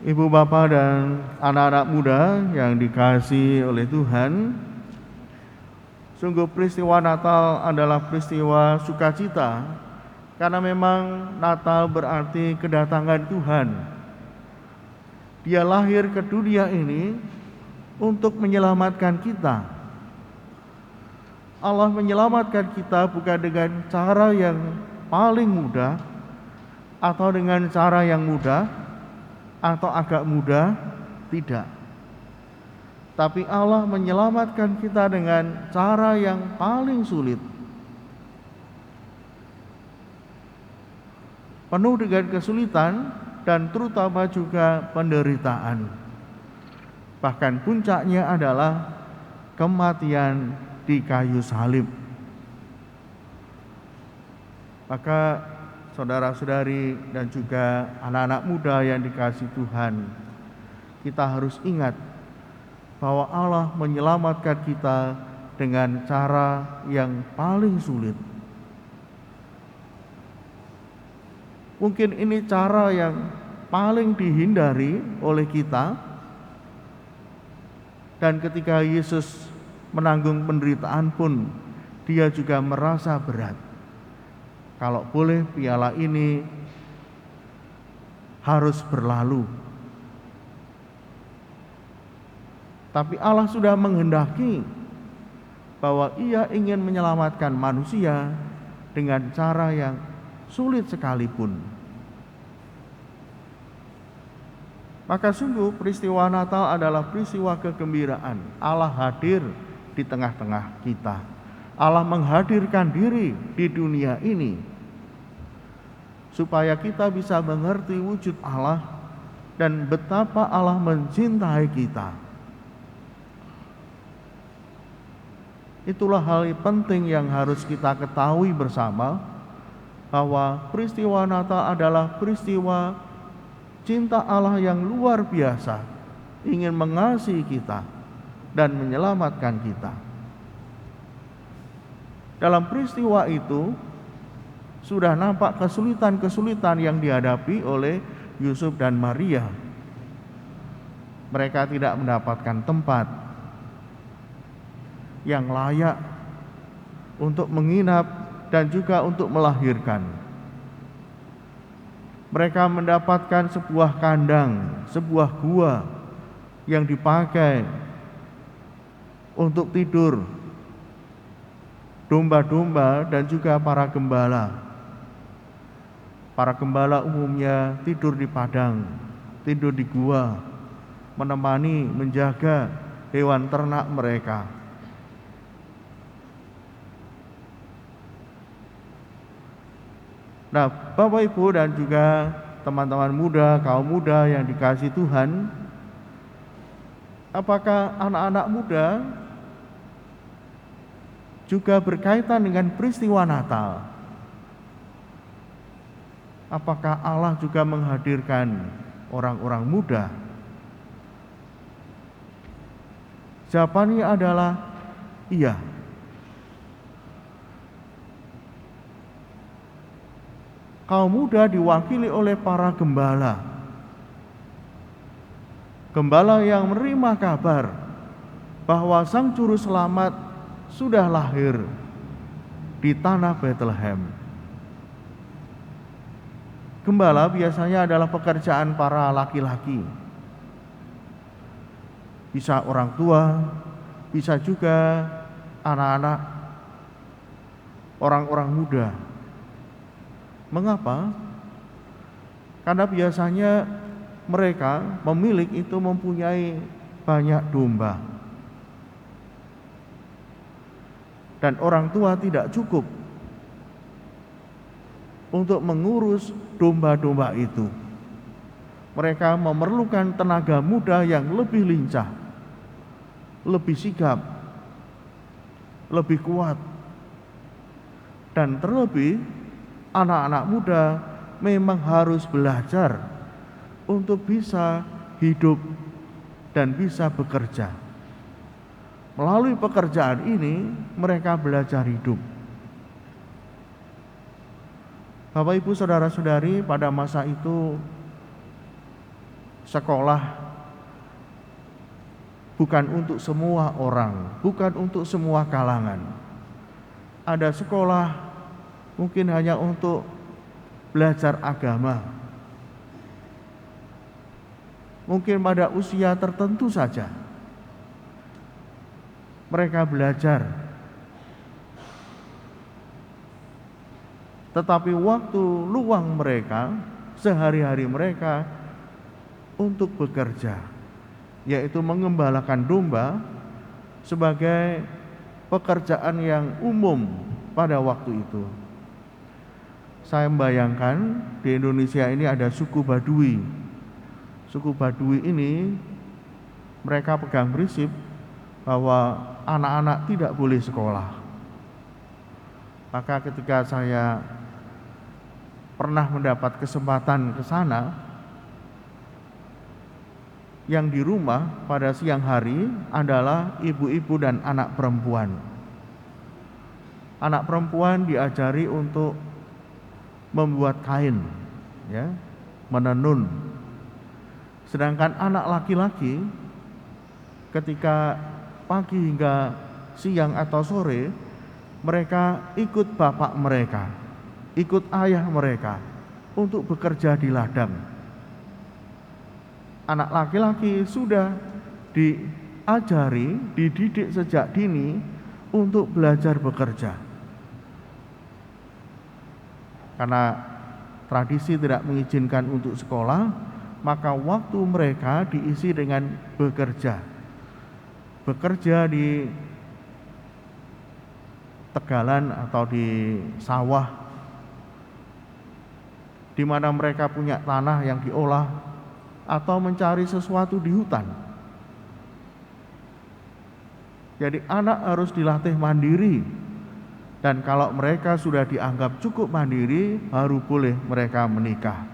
Ibu bapak dan anak-anak muda yang dikasihi oleh Tuhan, sungguh peristiwa Natal adalah peristiwa sukacita, karena memang Natal berarti kedatangan Tuhan. Dia lahir ke dunia ini untuk menyelamatkan kita. Allah menyelamatkan kita bukan dengan cara yang paling mudah, atau dengan cara yang mudah, atau agak mudah, tidak. Tapi Allah menyelamatkan kita dengan cara yang paling sulit, penuh dengan kesulitan dan terutama juga penderitaan. Bahkan puncaknya adalah kematian di kayu salib. Maka saudara-saudari dan juga anak-anak muda yang dikasihi Tuhan, kita harus ingat bahwa Allah menyelamatkan kita dengan cara yang paling sulit. Mungkin ini cara yang paling dihindari oleh kita, dan ketika Yesus menanggung penderitaan pun dia juga merasa berat. Kalau boleh piala ini harus berlalu. Tapi Allah sudah menghendaki bahwa Ia ingin menyelamatkan manusia dengan cara yang sulit sekalipun. Maka sungguh peristiwa Natal adalah peristiwa kegembiraan. Allah hadir di tengah-tengah kita. Allah menghadirkan diri di dunia ini supaya kita bisa mengerti wujud Allah dan betapa Allah mencintai kita. Itulah hal penting yang harus kita ketahui bersama, bahwa peristiwa Natal adalah peristiwa cinta Allah yang luar biasa, ingin mengasihi kita dan menyelamatkan kita. Dalam peristiwa itu sudah nampak kesulitan-kesulitan yang dihadapi oleh Yusuf dan Maria. Mereka tidak mendapatkan tempat yang layak untuk menginap dan juga untuk melahirkan. Mereka mendapatkan sebuah kandang, sebuah gua yang dipakai untuk tidur domba-domba dan juga para gembala. Para gembala umumnya tidur di padang, tidur di gua, menemani, menjaga hewan ternak mereka. Nah, Bapak Ibu dan juga teman-teman muda, kaum muda yang dikasihi Tuhan, apakah anak-anak muda juga berkaitan dengan peristiwa Natal? Apakah Allah juga menghadirkan orang-orang muda? Jawabannya adalah iya. Kaum muda diwakili oleh para gembala. Gembala yang menerima kabar bahwa Sang Juru Selamat sudah lahir di tanah Bethlehem. Gembala biasanya adalah pekerjaan para laki-laki. Bisa orang tua, bisa juga anak-anak, orang-orang muda. Mengapa? Karena biasanya mereka, pemilik itu mempunyai banyak domba. Dan orang tua tidak cukup untuk mengurus domba-domba itu. Mereka memerlukan tenaga muda yang lebih lincah, lebih sigap, lebih kuat. Dan terlebih, anak-anak muda memang harus belajar untuk bisa hidup dan bisa bekerja. Melalui pekerjaan ini, mereka belajar hidup. Bapak Ibu saudara-saudari, pada masa itu sekolah bukan untuk semua orang, bukan untuk semua kalangan. Ada sekolah mungkin hanya untuk belajar agama, mungkin pada usia tertentu saja mereka belajar. Tetapi waktu luang mereka, sehari-hari mereka untuk bekerja, yaitu mengembalakan domba sebagai pekerjaan yang umum pada waktu itu. Saya membayangkan di Indonesia ini ada suku Baduy. Suku Baduy ini mereka pegang prinsip bahwa anak-anak tidak boleh sekolah. Maka ketika saya pernah mendapat kesempatan ke sana, yang di rumah pada siang hari adalah ibu-ibu dan anak perempuan. Anak perempuan diajari untuk membuat kain, ya, menenun. Sedangkan anak laki-laki ketika pagi hingga siang atau sore, mereka ikut bapak mereka, ikut ayah mereka untuk bekerja di ladang. Anak laki-laki sudah diajari, dididik sejak dini untuk belajar bekerja. Karena tradisi tidak mengizinkan untuk sekolah, maka waktu mereka diisi dengan bekerja. Bekerja di tegalan atau di sawah, di mana mereka punya tanah yang diolah, atau mencari sesuatu di hutan. Jadi anak harus dilatih mandiri, dan kalau mereka sudah dianggap cukup mandiri, baru boleh mereka menikah.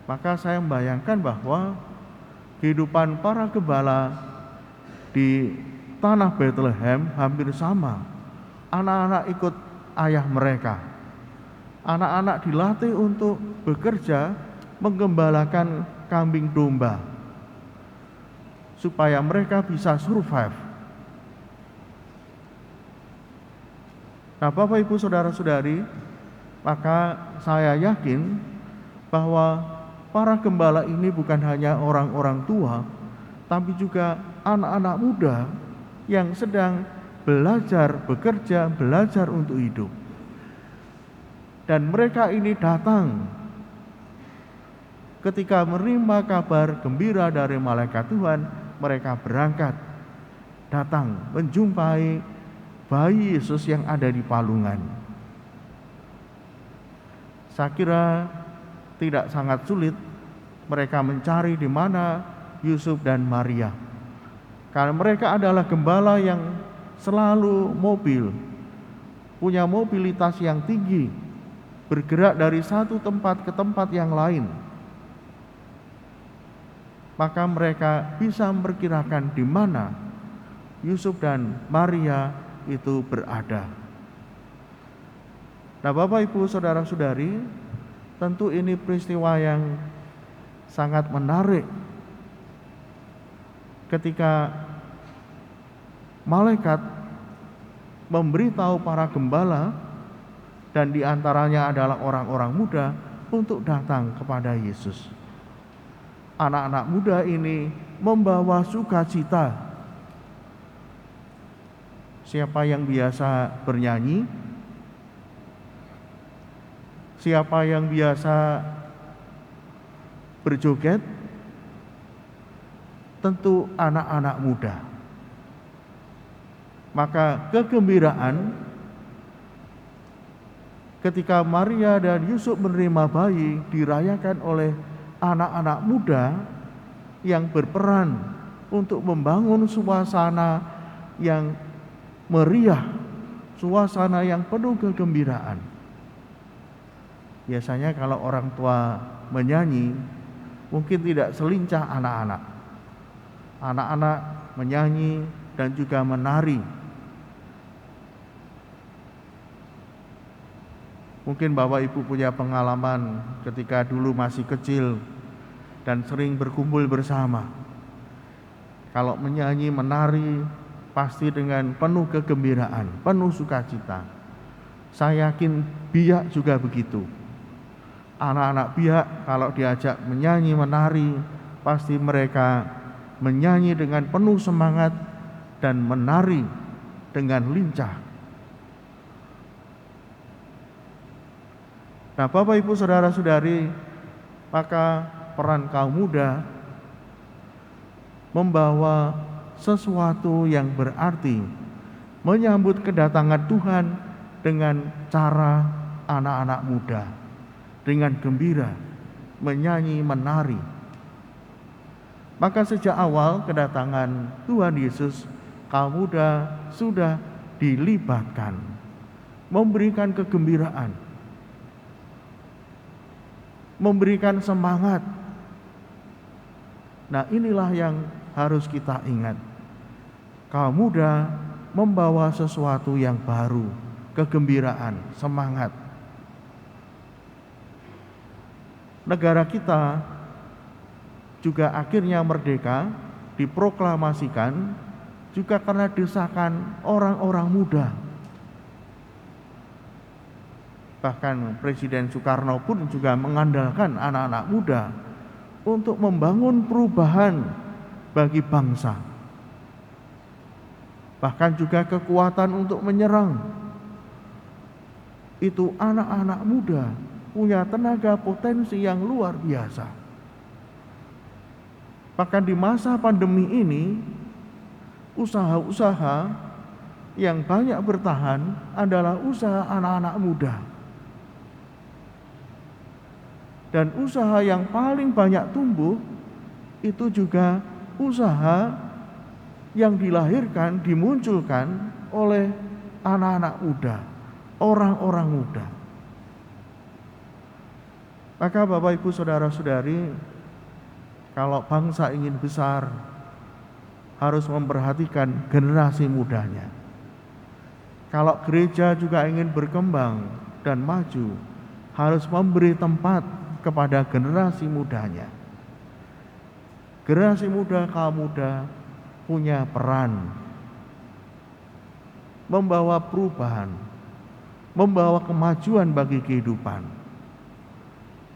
Maka saya membayangkan bahwa kehidupan para gembala di tanah Bethlehem hampir sama. Anak-anak ikut ayah mereka. Anak-anak dilatih untuk bekerja menggembalakan kambing domba supaya mereka bisa survive. Nah, Bapak Ibu Saudara-saudari, maka saya yakin bahwa para gembala ini bukan hanya orang-orang tua, tapi juga anak-anak muda yang sedang belajar bekerja, belajar untuk hidup. Dan mereka ini datang ketika menerima kabar gembira dari malaikat Tuhan, mereka berangkat datang menjumpai bayi Yesus yang ada di palungan. Saya kira tidak sangat sulit mereka mencari di mana Yusuf dan Maria, karena mereka adalah gembala yang selalu mobil, punya mobilitas yang tinggi, bergerak dari satu tempat ke tempat yang lain. Maka mereka bisa memperkirakan di mana Yusuf dan Maria itu berada. Nah, Bapak Ibu Saudara-saudari, tentu ini peristiwa yang sangat menarik ketika malaikat memberitahu para gembala, dan diantaranya adalah orang-orang muda, untuk datang kepada Yesus. Anak-anak muda ini membawa sukacita. Siapa yang biasa bernyanyi? Siapa yang biasa berjoget? Tentu anak-anak muda. Maka kegembiraan ketika Maria dan Yusuf menerima bayi dirayakan oleh anak-anak muda yang berperan untuk membangun suasana yang meriah, suasana yang penuh kegembiraan. Biasanya kalau orang tua menyanyi, mungkin tidak selincah anak-anak. Anak-anak menyanyi dan juga menari. Mungkin Bapak Ibu punya pengalaman ketika dulu masih kecil, dan sering berkumpul bersama. Kalau menyanyi, menari, pasti dengan penuh kegembiraan, penuh sukacita. Saya yakin Biak juga begitu. Anak-anak Biak kalau diajak menyanyi, menari, pasti mereka menyanyi dengan penuh semangat dan menari dengan lincah. Nah, Bapak Ibu Saudara-saudari, maka peran kaum muda membawa sesuatu yang berarti, menyambut kedatangan Tuhan dengan cara anak-anak muda, dengan gembira, menyanyi, menari. Maka sejak awal kedatangan Tuhan Yesus, kaum muda sudah dilibatkan, memberikan kegembiraan, memberikan semangat. Nah, inilah yang harus kita ingat. Kaum muda membawa sesuatu yang baru, kegembiraan, semangat. Negara kita juga akhirnya merdeka, diproklamasikan juga karena desakan orang-orang muda. Bahkan Presiden Soekarno pun juga mengandalkan anak-anak muda untuk membangun perubahan bagi bangsa. Bahkan juga kekuatan untuk menyerang. Itu anak-anak muda punya tenaga potensi yang luar biasa. Bahkan di masa pandemi ini, usaha-usaha yang banyak bertahan adalah usaha anak-anak muda. Dan usaha yang paling banyak tumbuh itu juga usaha yang dilahirkan, dimunculkan oleh anak-anak muda, orang-orang muda. Maka Bapak Ibu Saudara-saudari, kalau bangsa ingin besar, harus memperhatikan generasi mudanya. Kalau gereja juga ingin berkembang dan maju, harus memberi tempat kepada generasi mudanya. Generasi muda, kaum muda punya peran membawa perubahan, membawa kemajuan bagi kehidupan.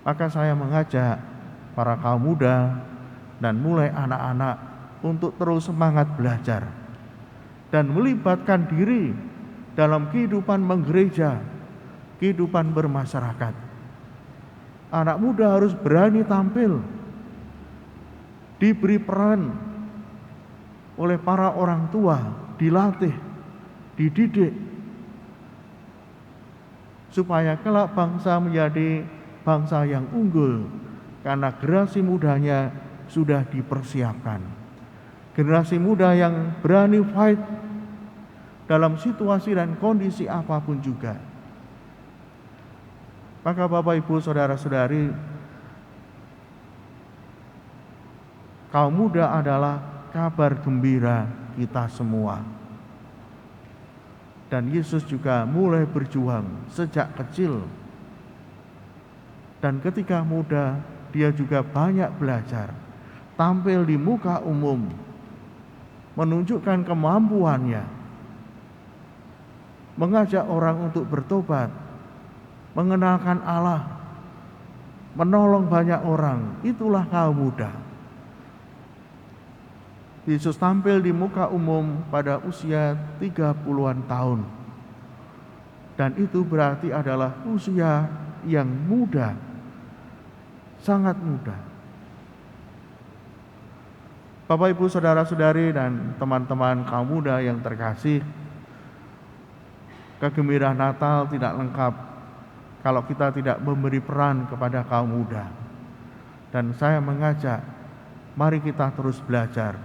Maka saya mengajak para kaum muda dan mulai anak-anak untuk terus semangat belajar dan melibatkan diri dalam kehidupan menggereja, kehidupan bermasyarakat. Anak muda harus berani tampil, diberi peran oleh para orang tua, dilatih, dididik, supaya kelak bangsa menjadi bangsa yang unggul, karena generasi mudanya sudah dipersiapkan. Generasi muda yang berani fight dalam situasi dan kondisi apapun juga. Maka Bapak Ibu Saudara-saudari, kaum muda adalah kabar gembira kita semua. Dan Yesus juga mulai berjuang sejak kecil. Dan ketika muda, dia juga banyak belajar, tampil di muka umum, menunjukkan kemampuannya, mengajak orang untuk bertobat, mengenalkan Allah, menolong banyak orang. Itulah kaum muda. Yesus tampil di muka umum pada usia 30-an tahun. Dan itu berarti adalah usia yang muda, sangat muda. Bapak Ibu Saudara-saudari dan teman-teman kaum muda yang terkasih, kegembiraan Natal tidak lengkap kalau kita tidak memberi peran kepada kaum muda. Dan saya mengajak, mari kita terus belajar.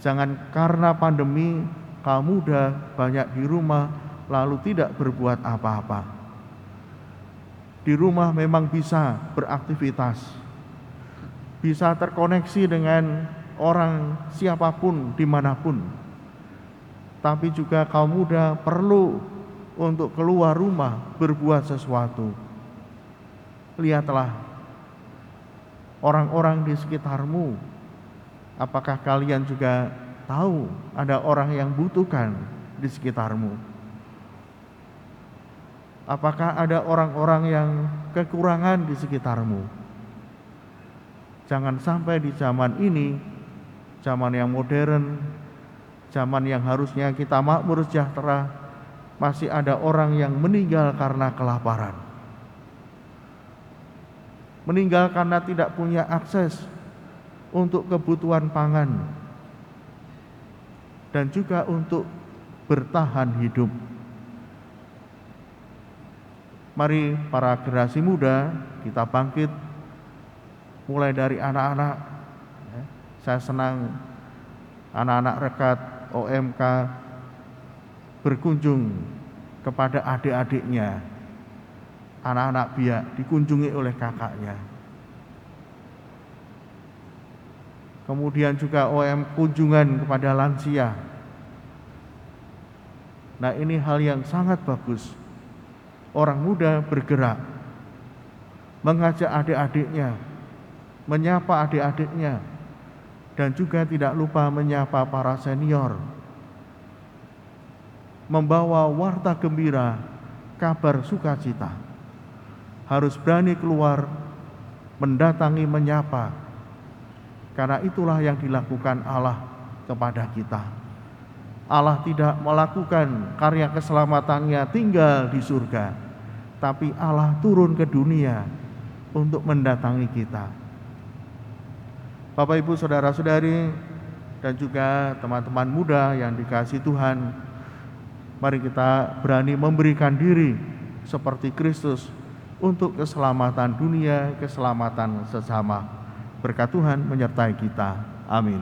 Jangan karena pandemi kaum muda banyak di rumah lalu tidak berbuat apa-apa. Di rumah memang bisa beraktivitas, bisa terkoneksi dengan orang siapapun, dimanapun. Tapi juga kaum muda perlu untuk keluar rumah berbuat sesuatu. Lihatlah orang-orang di sekitarmu. Apakah kalian juga tahu ada orang yang butuhkan di sekitarmu? Apakah ada orang-orang yang kekurangan di sekitarmu? Jangan sampai di zaman ini, zaman yang modern, zaman yang harusnya kita makmur sejahtera, masih ada orang yang meninggal karena kelaparan. Meninggal karena tidak punya akses untuk kebutuhan pangan dan juga untuk bertahan hidup. Mari para generasi muda kita bangkit, mulai dari anak-anak. Saya senang anak-anak rekat OMK berkunjung kepada adik-adiknya. Anak-anak biak dikunjungi oleh kakaknya. Kemudian juga OM kunjungan kepada lansia. Nah, ini hal yang sangat bagus. Orang muda bergerak, mengajak adik-adiknya, menyapa adik-adiknya, dan juga tidak lupa menyapa para senior. Membawa warta gembira, kabar sukacita. Harus berani keluar, mendatangi, menyapa. Karena itulah yang dilakukan Allah kepada kita. Allah tidak melakukan karya keselamatannya tinggal di surga, tapi Allah turun ke dunia untuk mendatangi kita. Bapak, Ibu, saudara-saudari, dan juga teman-teman muda yang dikasihi Tuhan, mari kita berani memberikan diri seperti Kristus untuk keselamatan dunia, keselamatan sesama. Berkat Tuhan menyertai kita. Amin.